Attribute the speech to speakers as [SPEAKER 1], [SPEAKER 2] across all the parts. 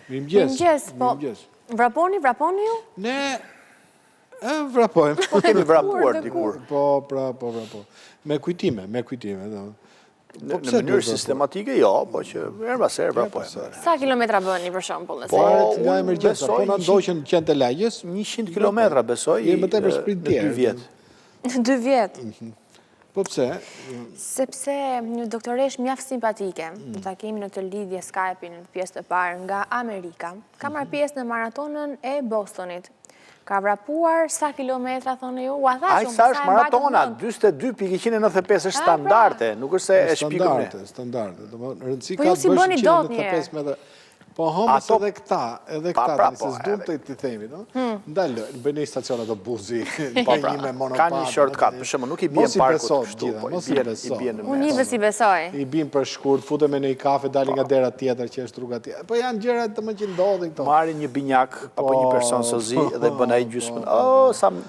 [SPEAKER 1] Mirëmëngjes, po vraponi ju?
[SPEAKER 2] Ne vrapojmë.
[SPEAKER 3] Po kemi vrapuar dikur.
[SPEAKER 2] Po. Me kujtime.
[SPEAKER 3] Në mënyrë sistematike, jo, po që herë pas herë vrapojmë.
[SPEAKER 1] Sa kilometra bëni për shembull nëse?
[SPEAKER 2] Po, nga emergjenca, po na ndoqën qenë të lagjes.
[SPEAKER 3] 100 kilometra besoj
[SPEAKER 2] Jemi më tepër sprinter.
[SPEAKER 3] 2 vjet.
[SPEAKER 1] 2 vjet.
[SPEAKER 2] Po pse?
[SPEAKER 1] Sepse një doktoresh mjaft simpatike, do ta kemi në të lidhje Skype në pjesë të parë nga Amerika, ka marrë pjesë në maratonën e Bostonit. Ka vrapuar sa kilometra, thonë ju?
[SPEAKER 3] Ai sa është maratona, 22.195 është standarte, nuk është se e shpikëm ne.
[SPEAKER 2] Standarte. Rëndësi
[SPEAKER 1] Po
[SPEAKER 2] ka
[SPEAKER 1] ju si bëni dot një
[SPEAKER 2] 195 metra. Po homës edhe këta, se s'dum të i themi, no? Ndalë, bëjnë një stacion ato buzi, një me monopad.
[SPEAKER 3] Ka një shortcut, për shembull, nuk i bien parkut kështu, po i bien në mes.
[SPEAKER 1] Unë i si besoj.
[SPEAKER 2] I bien për shkurt, futemi në një kafe, dalin nga dera tjetër që është rruga tjetër. Po janë gjëra të më që ndodhin këto.
[SPEAKER 3] Marrin një binjak apo një person sozi dhe bën ai gjysmën.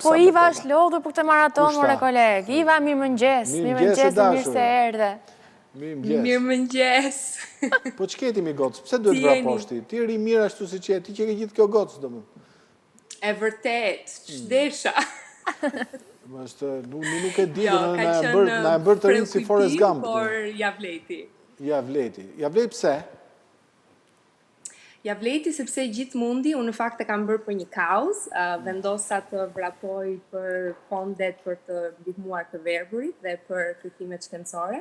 [SPEAKER 1] Po Iva është lodhur për këtë maraton, more koleg. Iva, mirëmëngjes, mirë se erdhe.
[SPEAKER 4] Mirëmëngjes.
[SPEAKER 2] Po që keti mi gocë? Pse duhet vraposh ti? Ti ri mirë ashtu si që ti që ke gjithë kjo gocë, do më?
[SPEAKER 4] E vërtet, ç'desha.
[SPEAKER 2] Nuk e di, na e bërë të rinë si Forrest Gump.
[SPEAKER 4] Por javleti.
[SPEAKER 2] Javleti pse?
[SPEAKER 4] Javleti sepse gjithë mundi, unë në fakt e kam bërë për një kauz, vendosa të vrapoj për fondet për të ndihmuar të verbërit dhe për kërkimet shkencore.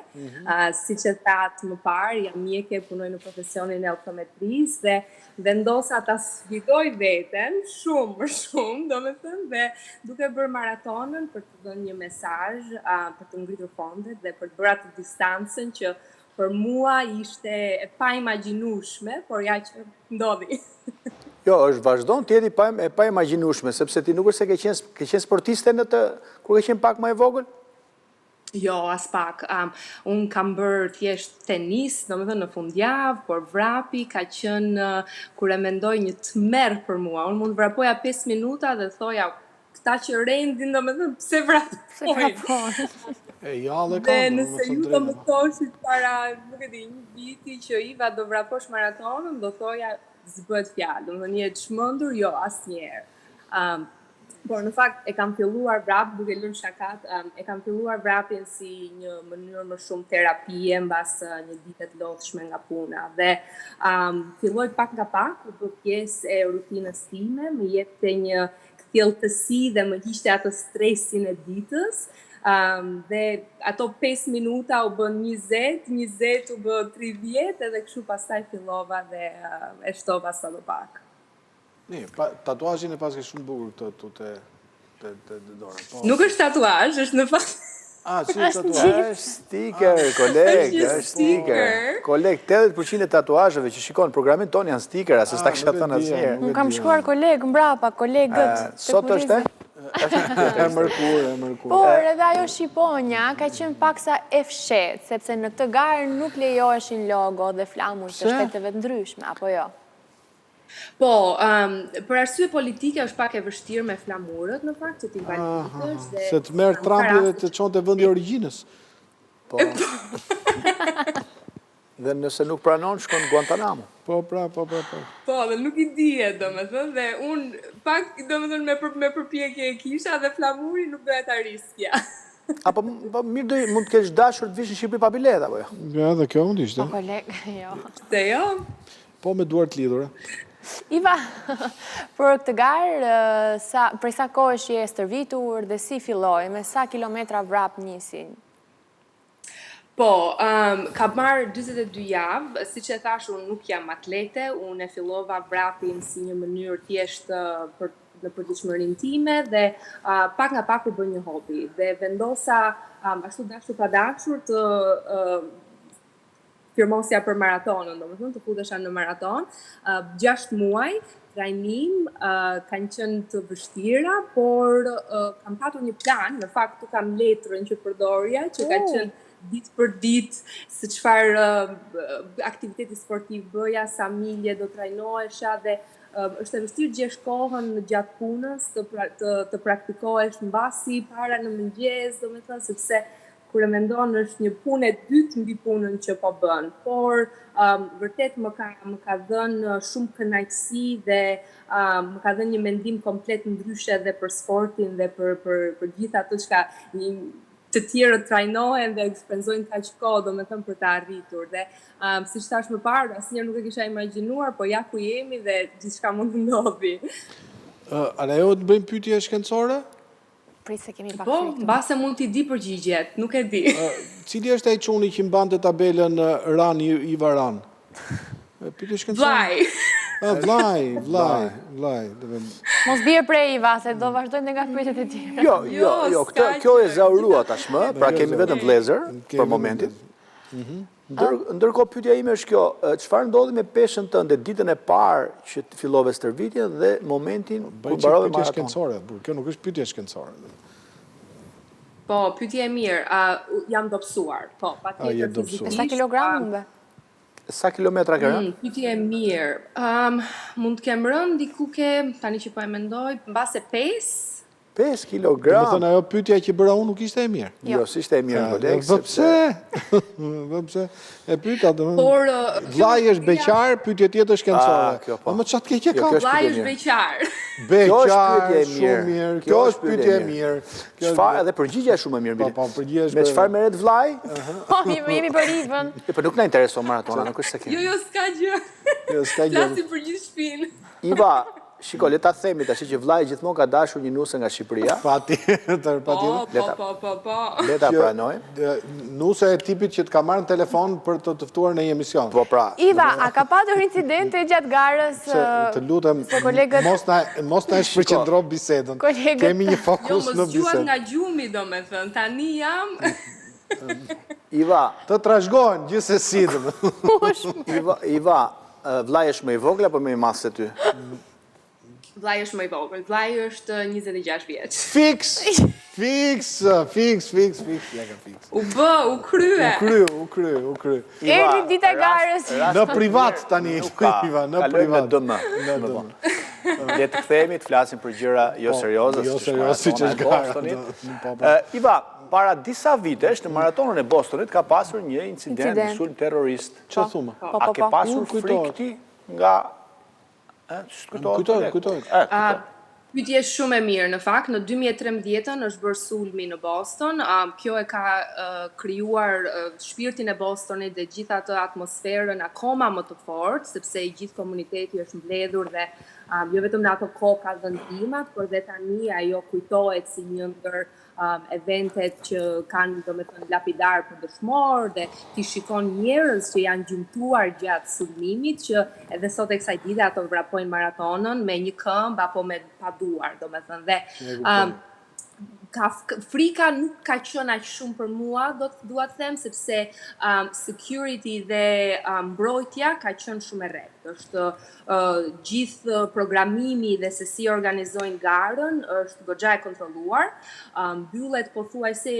[SPEAKER 4] Siç e thatë më parë, jam mjeke, punoj në profesionin e optometrisë dhe vendosa ta sfidoj veten shumë, domethënë, dhe duke bërë maratonën për të dhënë një mesazh, për të ngritur fondet dhe për të bërë atë distancën që për mua ishte e pa imagjinueshme, por ja që ndodhi.
[SPEAKER 3] Jo, është vazhdon të jeti e pa imagjinueshme, sepse ti nuk është se ke qenë sportiste kur ke qenë pak më e vogël?
[SPEAKER 4] Jo, as pak. Unë kam bërë thjesht tenis, domethënë në fundjavë, por vrapi ka qenë, kur e mendoj, një tmerr për mua. Unë mund vrapoja 5 minuta dhe thoja, këta që rendin, domethënë, pse vrapojnë? Dhe nëse ju do më thoshit para, nuk e di, një viti që Iva do vraposh maratonën, do thoja zbët fjalë. Domethënë je çmendur, jo, asnjëherë. Por në fakt e kam filluar vrap, duke lënë shakat, e kam filluar vrapin si një mënyrë më shumë terapie mbas një dite të lodhshme nga puna. Dhe filloj pak nga pak, u bë pjesë e rutinës time, më jepte një kthjelltësi dhe më hiqte atë stresin e ditës. Dhe ato 5 minuta u bën 20 u bën 30 edhe kështu pastaj fillova dhe e shtova sa më pak.
[SPEAKER 2] Tatuazhin e pas ke shumë bukur këto te dora.
[SPEAKER 4] Nuk është tatuazh, është në fakt.
[SPEAKER 2] Si tatuazh?
[SPEAKER 3] Është sticker, koleg, është sticker. Koleg, 80% e tatuazheve që shikon në programin ton janë stickera, se s'ta kisha thënë asnjëherë.
[SPEAKER 1] Unë kam shkuar koleg mbrapa, kolegët.
[SPEAKER 3] Sot është
[SPEAKER 2] e mërkur.
[SPEAKER 1] Por edhe ajo shqiponja ka qenë paksa e fshet, sepse në këtë garë nuk lejoheshin logo dhe flamur të shteteve të ndryshme, apo jo?
[SPEAKER 4] Po, për arsye politike është pak e vështirë me flamurët, në fakt, që ti validitesh dhe...
[SPEAKER 2] Se të merë Trumpi dhe të qonë të vëndi origjinës.
[SPEAKER 3] Po. Dhe nëse nuk pranon, shkon në Guantanamo.
[SPEAKER 2] Po.
[SPEAKER 4] Po, dhe nuk i dihet, domethënë, dhe unë pak, domethënë, me përpjekje e kisha dhe flamuri nuk doja ta riskja.
[SPEAKER 3] Apo mirë mund të kesh dashur të vish në Shqipëri pa biletë, apo jo?
[SPEAKER 2] Ja, dhe kjo mund ishte.
[SPEAKER 1] Po, koleg, jo.
[SPEAKER 4] Te jo?
[SPEAKER 2] Po, me duart lidhura.
[SPEAKER 1] Iva, për këtë garë, prej sa kohë është je stërvitur dhe si filloj, me sa kilometra vrap nisin?
[SPEAKER 4] Po, ka marrë 22 javë, si që e thash, unë nuk jam atlete, unë e fillova vrapin si një mënyrë thjesht në përditshmërinë time dhe pak nga pak u bë një hobi. Dhe vendosa, ashtu dashur pa dashur, të firmosja për maratonën, domethënë të futesha në maraton, 6 muaj, trajnim, kanë qenë të vështira, por kam patur një plan, në fakt tu kam letrën që përdorja, që ka qenë ditë për ditë, se çfarë aktiviteti sportiv bëja, sa milje do trajnohesha dhe është e vështirë gjesh kohën gjatë punës të praktikohesh mbasi para në mëngjes, domethënë sepse kur e mendon është një punë e dytë mbi punën që po bën, por vërtet më ka dhënë shumë kënaqësi dhe më ka dhënë një mendim komplet ndryshe edhe për sportin dhe për gjithë ato çka të tjerët trajnohen dhe ekspenzojnë kaq kohë, domethënë për të arritur. Dhe siç thash më parë, asnjëherë nuk e kisha imagjinuar, po ja ku jemi dhe gjithçka mund të ndodhi.
[SPEAKER 2] A lejo të bëjmë pyetje shkencore?
[SPEAKER 1] Prit se kemi pak
[SPEAKER 4] Po,
[SPEAKER 1] frikë.
[SPEAKER 4] mbase mund t'i di përgjigjet, nuk e di.
[SPEAKER 2] Cili është ai çuni që mbante tabelën Ran Iva Ran? Pyetje shkencore.
[SPEAKER 4] Vllai.
[SPEAKER 2] Vllai.
[SPEAKER 1] Mos bie prej Iva, se do vazhdojmë nga pyetjet e tjera.
[SPEAKER 3] Jo, kjo e zaurua tashmë, pra kemi vetëm vlezër për momentin. Ndërkohë pyetja ime është kjo, çfarë ndodhi me peshën tënde ditën e parë që fillove stërvitjen dhe momentin kur mbarove
[SPEAKER 2] pyetje
[SPEAKER 3] maraton?
[SPEAKER 2] shkencore, kjo nuk është pyetje shkencore.
[SPEAKER 4] Po, pyetje e mirë, jam dobësuar. Po, patjetër
[SPEAKER 2] dobësuar.
[SPEAKER 4] fizikisht.
[SPEAKER 1] Sa kilogram humbe?
[SPEAKER 3] Sa kilometra ke rënë?
[SPEAKER 4] Pyetje e mirë. Mund të kem rënë diku tani që po e mendoj, mbase 5.
[SPEAKER 3] 5
[SPEAKER 2] Do
[SPEAKER 3] kilogram.
[SPEAKER 2] të thënë ajo pyetja që bëra unë nuk ishte e mirë.
[SPEAKER 3] Jo, si ishte e mirë koleg,
[SPEAKER 2] Pse? E pyeta domethënë.
[SPEAKER 4] Por
[SPEAKER 2] Vllai është beqar, pyetje tjetër shkencore.
[SPEAKER 3] kjo po.
[SPEAKER 2] Më çat keq e
[SPEAKER 3] Jo,
[SPEAKER 2] ka?
[SPEAKER 3] kjo është
[SPEAKER 4] vllai
[SPEAKER 3] pyetje
[SPEAKER 4] është
[SPEAKER 3] mirë.
[SPEAKER 4] beqar.
[SPEAKER 3] Kjo është
[SPEAKER 2] Beqar,
[SPEAKER 3] pyetje e
[SPEAKER 2] shumë
[SPEAKER 3] mirë.
[SPEAKER 2] mirë. Kjo është pyetje e mirë.
[SPEAKER 3] Çfarë edhe përgjigjja është shumë e mirë.
[SPEAKER 2] Po, përgjigjja është
[SPEAKER 3] Me çfarë merret vllai?
[SPEAKER 1] Po, jemi për Ivën.
[SPEAKER 3] Po nuk na intereson maratona, nuk është se kemi.
[SPEAKER 4] Jo, s'ka gjë.
[SPEAKER 2] Jo, s'ka gjë.
[SPEAKER 4] Flasim për gjithë shtëpinë.
[SPEAKER 3] Iva, shiko, le ta themi tash që vllai gjithmonë ka dashur një nuse nga Shqipëria.
[SPEAKER 2] Patjetër.
[SPEAKER 4] Po.
[SPEAKER 3] Le ta pranoj.
[SPEAKER 2] Nusa e tipit që të ka marrë në telefon për të të ftuar në një emision.
[SPEAKER 3] Po pra.
[SPEAKER 1] Iva, a ka patur incidente gjatë garës?
[SPEAKER 2] Të lutem,
[SPEAKER 1] kolegët-
[SPEAKER 2] mos na shpërqendro bisedën.
[SPEAKER 1] Kolegët-
[SPEAKER 2] Kemi një
[SPEAKER 4] Jo,
[SPEAKER 2] fokus
[SPEAKER 4] më
[SPEAKER 2] në
[SPEAKER 4] zgjuat
[SPEAKER 2] bisedë.
[SPEAKER 4] nga gjumi, domethënë. Tani jam
[SPEAKER 3] Iva,
[SPEAKER 2] Të trashëgohen gjithsesi domethënë.
[SPEAKER 3] Iva, vllai është më i vogël apo më i madh se ty?
[SPEAKER 4] vllai është më i vogël. Vllai është 26 vjeç.
[SPEAKER 2] Fiks. Ja ka fiks.
[SPEAKER 4] U krye.
[SPEAKER 2] U kry.
[SPEAKER 1] Erdhi dita e garës.
[SPEAKER 2] Në privat tani, Iva, në privat.
[SPEAKER 3] Në dëm. Le të kthehemi të flasim për gjëra jo serioze,
[SPEAKER 2] jo
[SPEAKER 3] siç
[SPEAKER 2] serioze, siç është gara.
[SPEAKER 3] Bostonit. Iva, para disa vitesh në maratonën e Bostonit ka pasur një incident sulm terrorist.
[SPEAKER 2] Çfarë thumë?
[SPEAKER 3] A ke pasur frikë ti nga
[SPEAKER 2] Kujtohet.
[SPEAKER 4] Pyetje shumë e mirë, në fakt, në 2013 është bërë sulmi në Boston. Kjo e ka krijuar shpirtin e Bostonit dhe gjithë atë atmosferën akoma më të fortë, sepse i gjithë komuniteti është mbledhur dhe jo vetëm në ato kohë ka dhënë ndihmat, por dhe tani ajo kujtohet si një ndër eventet që kanë domethënë lapidar për dëshmor dhe ti shikon njerëz që janë gjymtuar gjatë sulmimit që edhe sot e kësaj dite ato vrapojnë maratonën me një këmbë apo me pa duar, domethënë dhe frika nuk ka qenë aq shumë për mua, dua të them, sepse security dhe mbrojtja ka qenë shumë e rrethtë. Është gjithë programimi dhe se si organizojnë garën është goxha e kontrolluar. Mbyllet pothuajse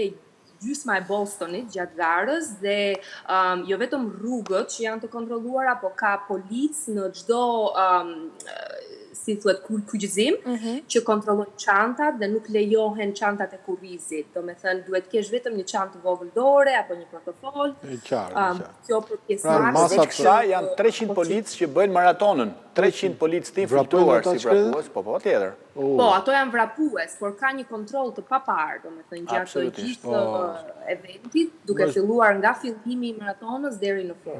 [SPEAKER 4] gjysma e Bostonit gjatë garës dhe jo vetëm rrugët që janë të kontrolluara, po ka policë në çdo si thuhet kuqëzim që kontrollojnë çantat dhe nuk lejohen çantat e kurrizit. Domethënë duhet kesh vetëm një çantë vogël dore apo një portofol. Kjo për pjesëmarrës.
[SPEAKER 3] Veç kësaj janë 300 policë që bëjnë maratonën. 300 policë të infiltruar si vrapues, po tjetër.
[SPEAKER 4] Po, ato janë vrapues, por ka një kontroll të papar, domethënë gjatë gjithë eventit, duke filluar nga fillimi i maratonës deri në fund.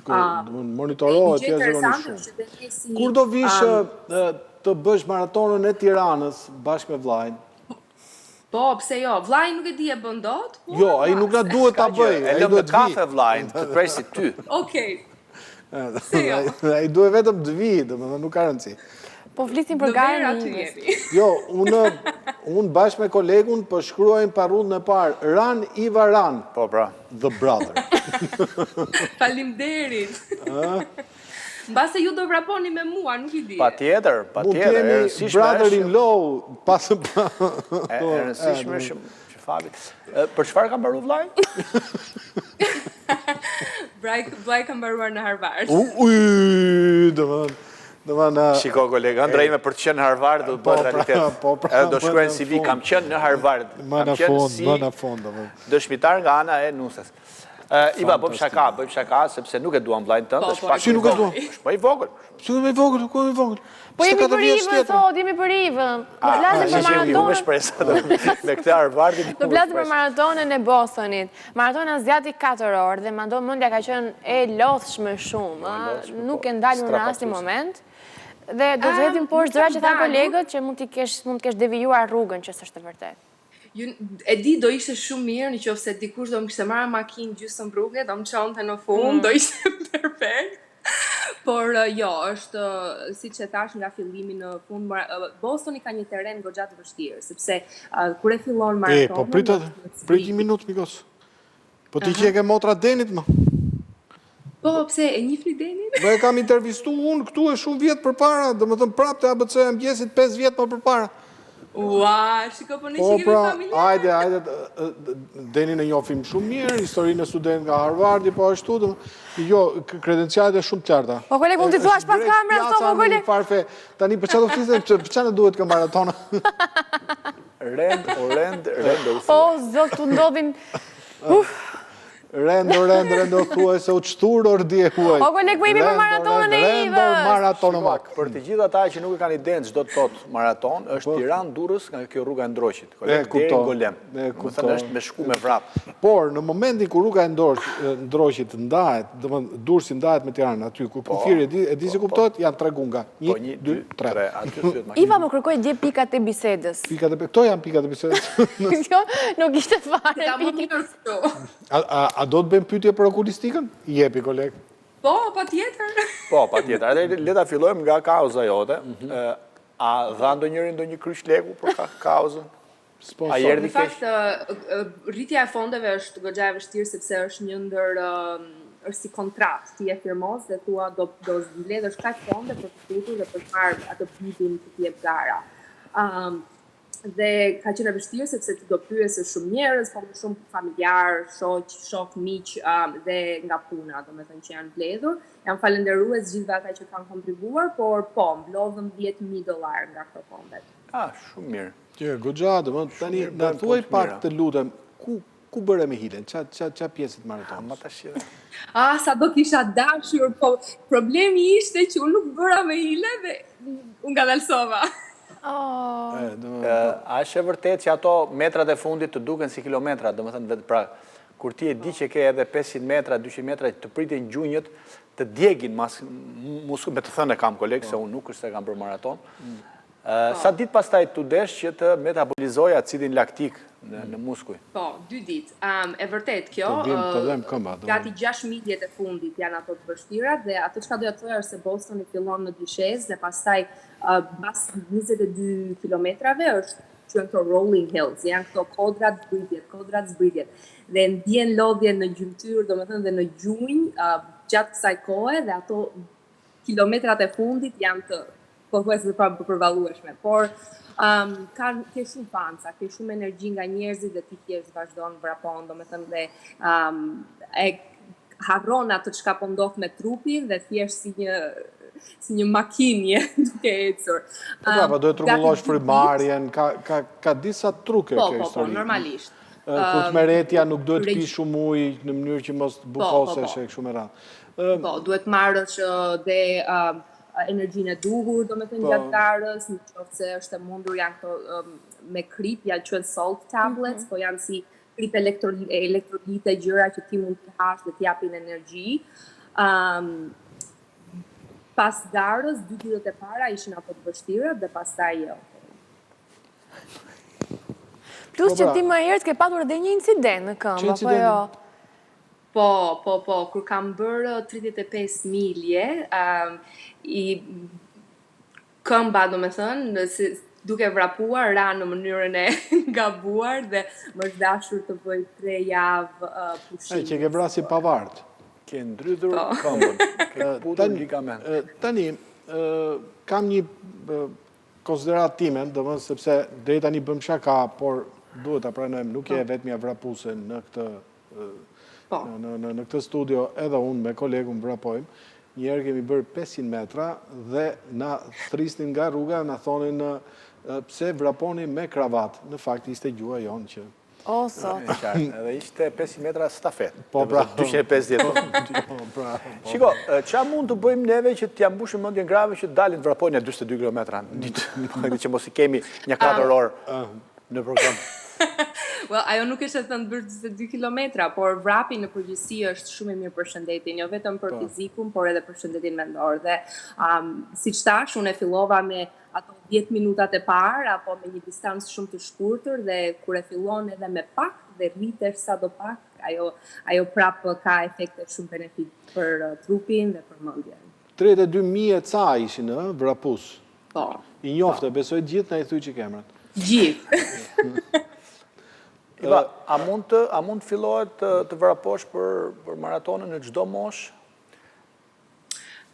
[SPEAKER 2] Domethënë monitorohet
[SPEAKER 4] shumë.
[SPEAKER 2] Kur do vish të bësh maratonën e Tiranës bashkë me vllajin?
[SPEAKER 4] Po, pse jo? Vllai nuk e di e bën dot?
[SPEAKER 2] Jo, ai nuk na duhet ta bëj.
[SPEAKER 3] Ai do të kafe vllajin, të presit ty.
[SPEAKER 4] Okej. Jo.
[SPEAKER 2] Ai duhet vetëm të vi, domethënë nuk ka rëndësi.
[SPEAKER 1] Po flisim për garën.
[SPEAKER 2] Jo, unë bashkë me kolegun po shkruajmë parrullën e parë, Ran Iva Ran.
[SPEAKER 3] Po pra.
[SPEAKER 2] The brother.
[SPEAKER 4] Faleminderit. Mbase ju do vraponi me mua, nuk i di.
[SPEAKER 3] Patjetër.
[SPEAKER 2] Mund t'jemi brother-in-law pas
[SPEAKER 3] e rëndësishme që Fabi. Për çfarë ka mbaruar vllai?
[SPEAKER 4] Vllai ka mbaruar në Harvard.
[SPEAKER 2] Domethënë
[SPEAKER 3] Shiko, kolega, ndrejme për të qenë në Harvard, do të bëhet realitet. Edhe do shkruajnë CV, kam qenë në Harvard.
[SPEAKER 2] Më në fond.
[SPEAKER 3] Dëshmitar nga ana e nusës. Iva, bëjmë shaka, sepse nuk e duam vlajnë tënë.
[SPEAKER 2] Si nuk e duam?
[SPEAKER 3] Shpo i vogël.
[SPEAKER 2] Si nuk e vogël, ku e vogël?
[SPEAKER 1] Po jemi për Ivën, thot, jemi për Ivën. Do flasim për maratonën.
[SPEAKER 3] Me këtë Harvardin.
[SPEAKER 1] Do flasim për maratonën e Bostonit. Maratona zgjati 4 orë dhe mendja ka qenë e lodhshme shumë. Nuk e ndalur në asnjë moment. Dhe do të hedhim poshtë zëra që thanë kolegët që mund të kesh devijuar rrugën, që s'është e vërtetë.
[SPEAKER 4] E di do ishte shumë mirë në qoftë se dikush do më kishte marrë makinë gjysmë rrugë, do më çonte në fund, do ishte perfekt. Por jo, është siç e thash nga fillimi në fund, Bostoni ka një terren goxha të vështirë, sepse kur e fillon maratonin.
[SPEAKER 2] Po prit një minutë mikos. Po ti që e ke motra Denit më.
[SPEAKER 4] Po, pse, e njihni Denin?
[SPEAKER 2] Do e kam intervistu unë këtu e shumë vjetë përpara, domethënë prapë të ABC mëngjesit 5 vjetë më përpara.
[SPEAKER 4] Ua, shiko po ne që kemi familjarë.
[SPEAKER 2] Hajde, Denin e njohim shumë mirë, historinë e student nga Harvardi, po ashtu, jo, kredencialet e shumë qarta.
[SPEAKER 1] Po koleg, mund t'i thuash pas kamerës, po koleg.
[SPEAKER 2] Tani për çfarë do flisë, për çfarë duhet kë maratona?
[SPEAKER 3] Rend.
[SPEAKER 1] O, zot, tu ndodhin...
[SPEAKER 2] Rendo thuaj se u qëtur ordje huaj.
[SPEAKER 1] O koleg, po jemi për maratonën e Ivës.
[SPEAKER 2] Maratonomak.
[SPEAKER 3] Për të gjithë ata që nuk e kanë idenë çdo të thotë maraton, është Tiranë Durrës nga kjo rruga e Ndroqit. Koleg, deri në Golem. Do thënë është me shku me vrap.
[SPEAKER 2] Por në momentin kur rruga e Ndroqit ndahet, domethënë Durrësi ndahet me Tiranën, aty ku kufiri e di si kuptohet, janë 3 gunga. 1, 2, 3.
[SPEAKER 1] Iva më kërkoi dje pikat e bisedës.
[SPEAKER 2] Këto janë pikat e bisedës.
[SPEAKER 1] Jo, nuk ishte fare pikë.
[SPEAKER 2] A do të bëjmë pyetje për okulistikën? Jepi, koleg.
[SPEAKER 4] Po, patjetër.
[SPEAKER 3] Po, patjetër. Le ta fillojmë nga kauza jote. A dha ndonjëri kryq leku për kauzën? A erdhi keq?
[SPEAKER 4] Në fakt, rritja e fondeve është goxha e vështirë sepse është një ndër është si kontratë, ti e firmos dhe thua do zbledhësh kaq fonde për të futur dhe për të marrë atë pyetjen që ti jep gara. Dhe ka qenë e vështirë sepse ti do pyesësh shumë njerëz, po më shumë familjar, shok, miq dhe nga puna, domethënë që janë mbledhur. Jam falënderues gjithëve ata që kanë kontribuar, por po, mblodhëm $10,000 nga këto fondet.
[SPEAKER 3] Shumë mirë.
[SPEAKER 2] Që goxha, domethënë tani na thuaj pak të lutem, ku bëre me hilen? Qa pjesët maratonës?
[SPEAKER 4] Sa do kisha dashur, po problemi ishte që unë nuk bëra me hile dhe unë nga dalsova.
[SPEAKER 3] A është e vërtet që ato metrat e fundit të duken si kilometra, do më thënë, pra, kur ti e di që ke edhe 500 metra, 200 metra, të pritin gjunjët, të djegin me të thënë e kam kolegë, se unë nuk është se kam për maraton, sa ditë pastaj të desh që të metabolizoj acidin laktik në muskuj? Po,
[SPEAKER 4] 2 ditë. E vërtet kjo, gati 6 miljet e fundit janë ato të vështira, dhe ato që ka doja të thoja është se Bostoni fillon në dyshez, dhe pastaj bas 22 kilometrave është që në këto rolling hills, janë këto kodrat zbritjet, dhe ndjen lodhje në gjymtyr, do me thënë dhe në gjunjë, gjatë kësaj kohe, dhe ato kilometrat e fundit janë të pothuajse të përballueshme, por ke shumë fanca, ke shumë energji nga njerëzit dhe ti thjesht vazhdon vrapon, domethënë dhe e harron atë çka po ndodh me trupin dhe thjesht si një makinie duke ecur.
[SPEAKER 2] Po do të trumbullosh frymarrjen, ka disa truke kjo histori.
[SPEAKER 4] Po, normalisht.
[SPEAKER 2] Kur të merretja nuk duhet të pish shumë ujë në mënyrë që mos bukosesh e kështu me radhë.
[SPEAKER 4] Po, duhet marrësh dhe energjinë e duhur, do me thënë gjatë garës, në qoftë se është e mundur janë këto me krip, janë qënë salt tablets, po janë si krip elektrolite gjëra që ti mund të hash dhe t'japin energji. Pas garës, 2 ditët e para ishin ato të vështira dhe pastaj jo.
[SPEAKER 1] Plus që ti më herët ke patur edhe një incident në këmbë, apo jo?
[SPEAKER 4] Po, kur kam bërë 35 milje, këmba, do me thënë, duke vrapuar, ra në mënyrën e gabuar dhe më është dashur të bëj 3 javë pushim.
[SPEAKER 2] Që ke vrasi pavartë.
[SPEAKER 3] Ke ndrydhur këmbën, ke putur ligament.
[SPEAKER 2] Tani, kam një konsiderat timen, do më sepse drejt tani bëm shaka, por duhet të pranojmë, nuk je vetëmja vrapuse në këtë studio, edhe unë me kolegun vrapojmë. njerë kemi bërë 500 metra dhe na thrisnin nga rruga, na thonin pse vraponi me kravat. Në fakt ishte gjua jonë që...
[SPEAKER 1] O, sot.
[SPEAKER 3] Edhe ishte 500 metra stafet.
[SPEAKER 2] Po, pra.
[SPEAKER 3] 250. Shiko, qa mund të bëjmë neve që t'ja mbushim mendjen grave që dalin të vrapojnë 42 km në ditë, që mos i kemi një 4 orë në program.
[SPEAKER 4] Well, ajo nuk ishte thënë bërë 22 kilometra, por vrapi në përgjithësi është shumë i mirë për shëndetin, jo vetëm për fizikun, por edhe për shëndetin mendor. Dhe siç thash, unë e fillova me ato 10 minutat e parë, apo me një distancë shumë të shkurtër, dhe kur e fillon edhe me pak dhe rritesh sadopak, ajo prapë ka efekte shumë benefit për trupin dhe për mendjen.
[SPEAKER 2] 32.000 ca ishin në vrapus.
[SPEAKER 4] Po.
[SPEAKER 2] I njofte, besoj gjithë na i thuj që kemrat.
[SPEAKER 4] Gjithë.
[SPEAKER 3] Iva, a mund të fillohet të vraposh për maratonën në çdo moshë?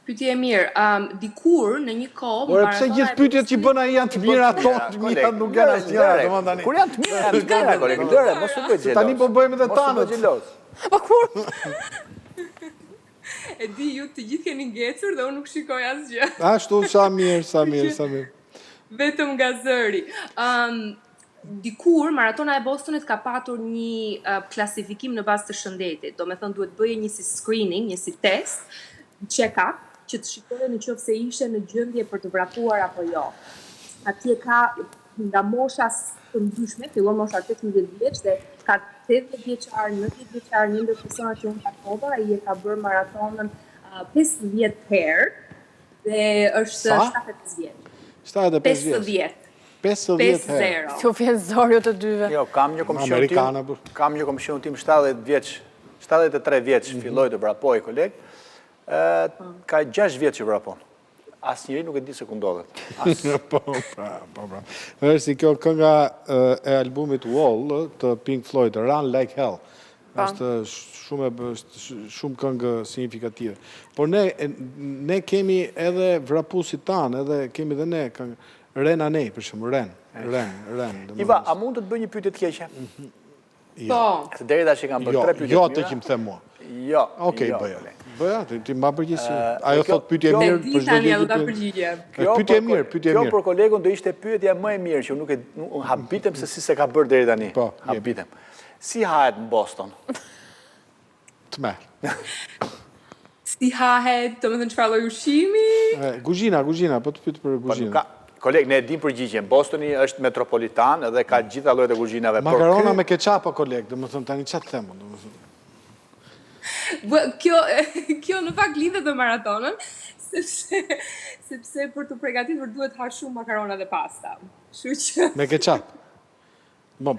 [SPEAKER 4] Pyetje e mirë. Dikur në një kohë
[SPEAKER 2] Por pse gjithë pyetjet që bën ai janë të mira tonë, të mira nuk janë asgjë, domethënë.
[SPEAKER 3] Kur janë të mira, janë të mira, kolegë. Lëre, mos u bëj xheloz.
[SPEAKER 2] Tani po bëjmë edhe tanët.
[SPEAKER 3] Mos u bëj xheloz.
[SPEAKER 1] Po kur?
[SPEAKER 4] E di ju të gjithë keni ngecur dhe unë nuk shikoj asgjë.
[SPEAKER 2] Ashtu, sa mirë.
[SPEAKER 4] Vetëm nga zëri. Dikur, maratona e Bostonit ka patur një klasifikim në bazë të shëndetit. Do me thënë duhet bëje një si screening, një si test, check-up, që të shikoje në qoftë se ishe në gjendje për të vrapuar apo jo. Atje ka nga mosha të ndryshme, fillon mosha 18 vjeç dhe ka 80 vjeçar, 90 vjeçar, një ndër persona që unë takova, ai e ka bërë maratonën 50 herë dhe është 75 vjeç.
[SPEAKER 2] 75 vjeç. 50 herë.
[SPEAKER 1] Që vjen zori të dyve.
[SPEAKER 3] Jo, kam një komision tim 70 vjeç, 73 vjeç filloi të vrapoj koleg. Ka 6 vjeç që vrapon. Asnjëri nuk e di se ku ndodhet.
[SPEAKER 2] Po. Është si kjo kënga e albumit Wall të Pink Floyd, Run Like Hell. Është shumë këngë signifikative. Por ne kemi edhe vrapusit tanë, edhe kemi edhe ne këngë. Ren anej, për shumë, ren.
[SPEAKER 3] Iva, a mund të të bëj një pyetje të keqe?
[SPEAKER 2] Jo.
[SPEAKER 3] Se deri tash kam bërë 3 pyetje të
[SPEAKER 2] mira. Jo,
[SPEAKER 3] mira.
[SPEAKER 2] të që më them mua.
[SPEAKER 3] Jo.
[SPEAKER 2] Okej, bëja. Bëja, ti ma përgjithësi. Ajo thot pyetje mirë për çdo
[SPEAKER 4] tani
[SPEAKER 2] gjë.
[SPEAKER 4] do ta përgjigjem.
[SPEAKER 2] Pyetje mirë.
[SPEAKER 3] Kjo për kolegun do ishte pyetja më e mirë që unë habitem se si se ka bërë deri tani.
[SPEAKER 2] Po,
[SPEAKER 3] habitem. Si hahet në Boston?
[SPEAKER 2] Tmerr.
[SPEAKER 4] Si hahet, do të thënë çfarë lloj ushqimi?
[SPEAKER 2] Kuzhina, po të pyet për kuzhinën.
[SPEAKER 3] Koleg, ne e dim përgjigjen. Bostoni është metropolitan edhe ka gjitha llojet e kuzhinave.
[SPEAKER 2] Makarona me keqap, koleg, domethënë tani çfarë them unë, domethënë.
[SPEAKER 4] Kjo në fakt lidhet me maratonën, sepse për të përgatitur duhet ha shumë makarona dhe pasta. Kështu që
[SPEAKER 2] me keqap.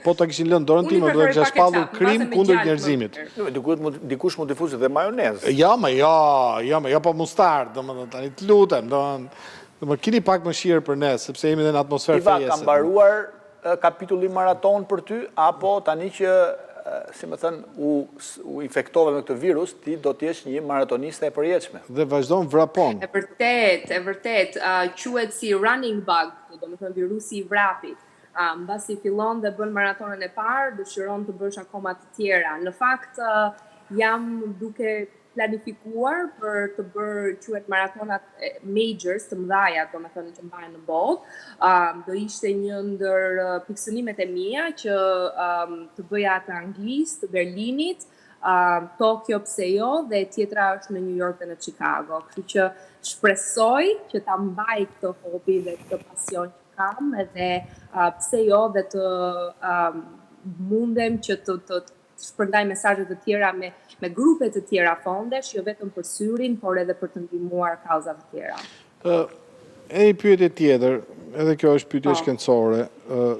[SPEAKER 2] Po ta kishin lënë dorën time, do të kisha shpallur krim kundër njerëzimit.
[SPEAKER 3] Dikush mund të fusë dhe majonezë.
[SPEAKER 2] Jo, po mustard, domethënë tani të lutem, domethënë keni pak mëshirë për ne, sepse jemi në atmosferë fejese.
[SPEAKER 3] Iva, ka mbaruar kapitulli maraton për ty, apo tani që, si më thënë, u infektove me këtë virus, ti do t'jesh një maratoniste e përjetshme.
[SPEAKER 2] Dhe vazhdon vrapon.
[SPEAKER 4] E vërtet, quhet si running bug, do të thënë virusi i vrapit. Mbasi fillon dhe bën maratonën e parë, dëshiron të bësh akoma të tjera. Në fakt, jam duke planifikuar për të bërë quhet maratonat majors të mëdhaja, do me thënë që mbahen në botë. Do ishte një ndër pikësënimet e mia që të bëja të Anglisë, të Berlinit, Tokyo pse jo, dhe tjetra është në New York dhe në Chicago. Kështu që shpresoj që ta mbaj këtë hobi dhe këtë pasion që kam, edhe pse jo dhe të mundem që të shpërndaj mesazhe të tjera me grupe të tjera fondesh, jo vetëm për syrin, por edhe për të ndihmuar kauza të tjera.
[SPEAKER 2] E një pyetje tjetër, edhe kjo është pyetje shkencore.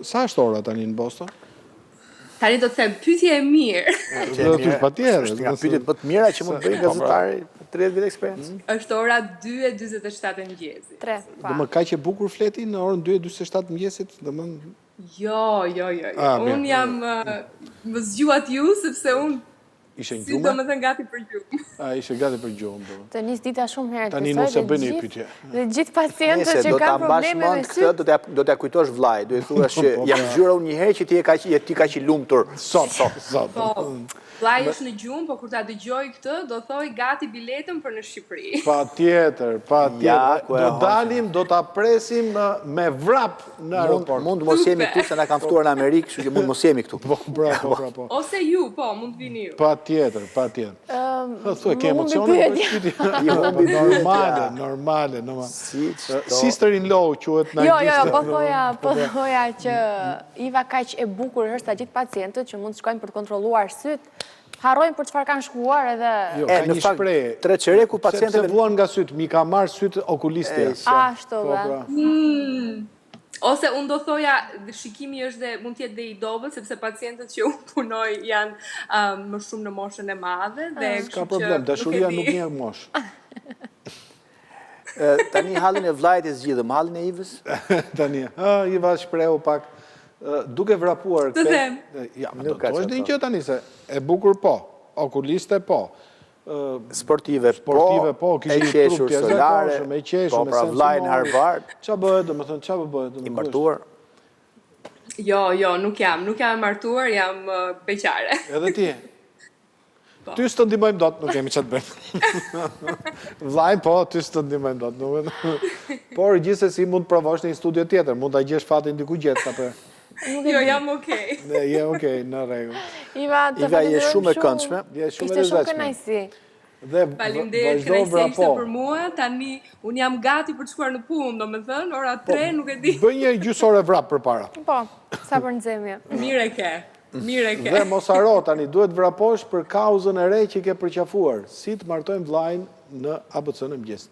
[SPEAKER 2] Sa është ora tani në Boston?
[SPEAKER 4] Tani do të them pyetje e mirë.
[SPEAKER 2] Do të patjetër.
[SPEAKER 3] Është nga pyetjet më të mira që mund të bëjë gazetari 30 vjet eksperiencë.
[SPEAKER 4] Është ora 2:47 e mëngjesit.
[SPEAKER 1] 3.
[SPEAKER 2] Domethënë kaq e bukur fleti në orën 2:47 të mëngjesit, domethënë
[SPEAKER 4] Jo. Unë jam më zgjuat ju, sepse unë
[SPEAKER 2] Ishe në
[SPEAKER 4] Si
[SPEAKER 2] gjumë?
[SPEAKER 4] do me thënë gati për gjumë.
[SPEAKER 2] Ishe gati për gjumë.
[SPEAKER 1] Të nis dita shumë herë.
[SPEAKER 2] Tani nuk se bëni pyetje.
[SPEAKER 1] Dhe gjithë pacientët që kanë probleme me sy.
[SPEAKER 3] Do t'ja kujtosh vllaj, do i thuash që jam zgjura unë një herë që ti kaq i lumtur.
[SPEAKER 2] Sot.
[SPEAKER 4] Po, vllai është në gjumë, po kur ta dëgjoj këtë, do thoj gati biletën për në Shqipëri.
[SPEAKER 2] Patjetër. Do dalim, do ta presim me vrap në aeroport.
[SPEAKER 3] Mund mos jemi këtu se na kanë ftuar në Amerikë, kështu që mund mos jemi këtu.
[SPEAKER 2] Bravo.
[SPEAKER 4] Ose ju, po, mund vini ju.
[SPEAKER 2] Patjetër. Thuaj, ke emocione për shpiti? Normale. Sister-in-law quhet në
[SPEAKER 1] anglisht. Po thoja që Iva kaq e bukur është ta gjithë pacientët që mund të shkojnë për të kontrolluar syt. Harrojnë për çfarë kanë shkuar edhe...
[SPEAKER 2] Jo, ka një shprehje.
[SPEAKER 3] Treçereku pacientëve...
[SPEAKER 2] Sepse vuan nga syt, mi ka marrë syt okulistja.
[SPEAKER 1] Ashtu dhe.
[SPEAKER 4] Ose unë do thoja, shikimi është dhe mund t'jetë dhe i dobët, sepse pacientët që unë punoj janë më shumë në moshën e madhe.
[SPEAKER 2] Ka problem, dashuria nuk një mosh.
[SPEAKER 3] Tani hallin e vllajt e zgjidhëm, hallin e Ivës?
[SPEAKER 2] Tani, Iva shprehu pak, duke vrapuar...
[SPEAKER 4] Të them.
[SPEAKER 2] Ja, do të është një që tani se e bukur po, okuliste po,
[SPEAKER 3] sportive po, e qeshur solare, po pra vllajin Harvard.
[SPEAKER 2] Qa bëhet, do më thënë, qa bëhet?
[SPEAKER 3] I martuar?
[SPEAKER 4] Jo, nuk jam martuar, jam beqare.
[SPEAKER 2] Edhe ti? Ty së të ndimojmë dot, nuk kemi që të bëjmë. Vllajn po, ty së të ndimojmë dot. Por gjithsesi mund të provosh në një studio tjetër, mund të gjesh fatin diku gjetë, apo...
[SPEAKER 4] Jo, jam okej.
[SPEAKER 2] Je okej, në rregull.
[SPEAKER 1] Iva,
[SPEAKER 3] je shumë e këndshme.
[SPEAKER 1] Ishte shumë kënaqësi.
[SPEAKER 4] Faleminderit, kënaqësi ishte për mua. Tani unë jam gati për të shkuar në punë, domethënë, ora 3 nuk e di.
[SPEAKER 2] Bëj një gjysore vrap përpara.
[SPEAKER 1] Po, sa për nxemje.
[SPEAKER 4] Mirë e ke.
[SPEAKER 2] Dhe mos haro tani, duhet vraposh për kauzën e re që ke përqafuar. Si të martojmë vllajin në ABC në mëngjes.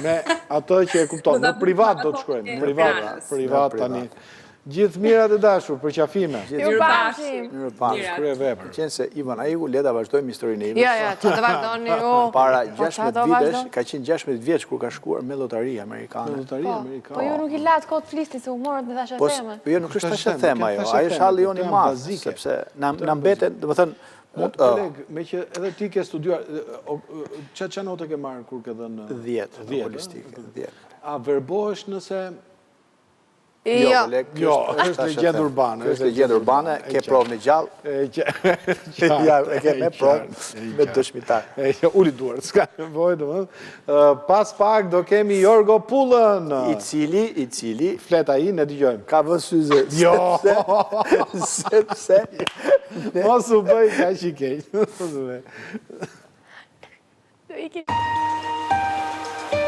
[SPEAKER 2] Me atë që e kupton, në privat do të shkojmë. Privat tani. Gjithë mirat e dashur, për qafime.
[SPEAKER 1] Mirupafshim.
[SPEAKER 2] Shkruaj vepër.
[SPEAKER 3] Qenë se Ivan Aigu, le ta vazhdojmë historinë e Ivës.
[SPEAKER 1] Ja, që të vazhdoni ju.
[SPEAKER 3] Para 16 vitesh, ka qenë 16 vjeç kur ka shkuar me lotari amerikane.
[SPEAKER 1] Po ju nuk i latë kohë të flisti se humorët me thashe theme.
[SPEAKER 3] Po jo, nuk është thashe theme ajo. Ajo është halli jonë i madh, sepse na mbeten, domethënë,
[SPEAKER 2] koleg, me që edhe ti ke studiuar, ç'a note ke marrë kur ke dhënë
[SPEAKER 3] 10 holistikë, 10.
[SPEAKER 2] A verbohesh nëse
[SPEAKER 1] Jo,
[SPEAKER 2] është legjendë urbane.
[SPEAKER 3] Është legjendë urbane, ke provën e gjallë. Ja, e ke me provë, me dëshmitar.
[SPEAKER 2] Uli duar, s'ka nevojë domethënë. Pas pak do kemi Jorgo Pullën.
[SPEAKER 3] I cili
[SPEAKER 2] flet ai, ne dëgjojmë.
[SPEAKER 3] Ka vënë syze.
[SPEAKER 2] Jo.
[SPEAKER 3] Sepse
[SPEAKER 2] mos u bëj kaq i keq.
[SPEAKER 1] do ikin